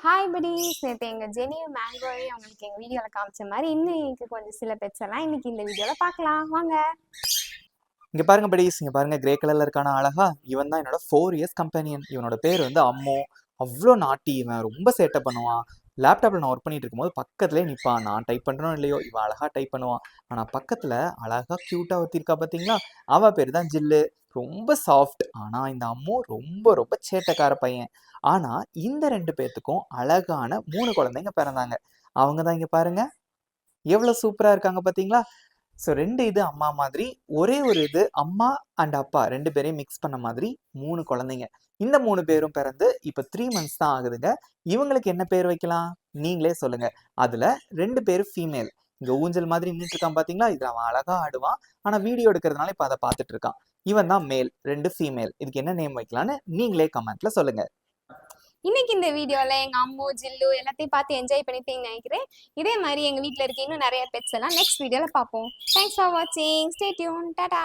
Hi buddies, நேற்று எங்கள் ஜெனியும் மேங்கோவையும் அவங்களுக்கு எங்கள் வீடியோவில் காமிச்ச மாதிரி இன்னைக்கு கொஞ்சம் சில பெட்ஸ் எல்லாம் இன்னைக்கு இந்த வீடியோவில் பார்க்கலாம் வாங்க. இங்க பாருங்க படிஸ், இங்க பாருங்க கிரே கலர்ல இருக்கான அழகா. இவன் தான் என்னோட 4 இயர்ஸ் கம்பெனியன். இவனோட பேர் வந்து அம்மோ. அவ்வளோ நாட்டி, இவன் ரொம்ப சேட்டை பண்ணுவான். லேப்டாப்ல நான் ஒர்க் பண்ணிட்டு இருக்கும்போது பக்கத்துலேயே நிற்பான். நான் டைப் பண்றோம் இல்லையோ இவன் அழகா டைப் பண்ணுவான். ஆனா பக்கத்துல அழகா கியூட்டா ஒருத்தி இருக்கா பாத்தீங்களா, அவ பேர் தான் ஜில்லு. ரொம்ப சாஃப்ட். ஆனா இந்த அம்மோ ரொம்ப ரொம்ப சேட்டைக்கார பையன். ஆனா இந்த 2 பேர்த்துக்கும் அழகான 3 குழந்தைங்க பிறந்தாங்க. அவங்க தான் இங்க பாருங்க, எவ்வளவு சூப்பரா இருக்காங்க பாத்தீங்களா. ஸோ 2 இது அம்மா மாதிரி, ஒரே ஒரு இது அம்மா அண்ட் அப்பா 2 பேரையும் மிக்ஸ் பண்ண மாதிரி 3 குழந்தைங்க. இந்த 3 பேரும் பிறந்து இப்போ 3 மந்த்ஸ் தான் ஆகுதுங்க. இவங்களுக்கு என்ன பேர் வைக்கலாம் நீங்களே சொல்லுங்க. அதுல 2 பேர் ஃபீமேல். இங்க ஊஞ்சல் மாதிரி நின்றுட்டு இருக்கான் பாத்தீங்களா, இதுல அவன் அழகா ஆடுவான். ஆனா வீடியோ எடுக்கிறதுனால இப்போ அதை பார்த்துட்டு இருக்கான். இவன் தான் மேல், 2 ஃபீமேல். இதுக்கு என்ன நேம் வைக்கலான்னு நீங்களே கமெண்ட்ல சொல்லுங்க. இன்னைக்கு இந்த வீடியோவில் எங்கள் அம்மோ ஜில்லு எல்லாத்தையும் பார்த்து என்ஜாய் பண்ணிட்டீங்கன்னு நினைக்கிறேன். இதே மாதிரி எங்கள் வீட்டில் இருக்க இன்னும் நிறைய பெட்ஸ் எல்லாம் நெக்ஸ்ட் வீடியோவில் பார்ப்போம். தேங்க்ஸ் ஃபார் வாட்சிங். Stay tune. டாடா.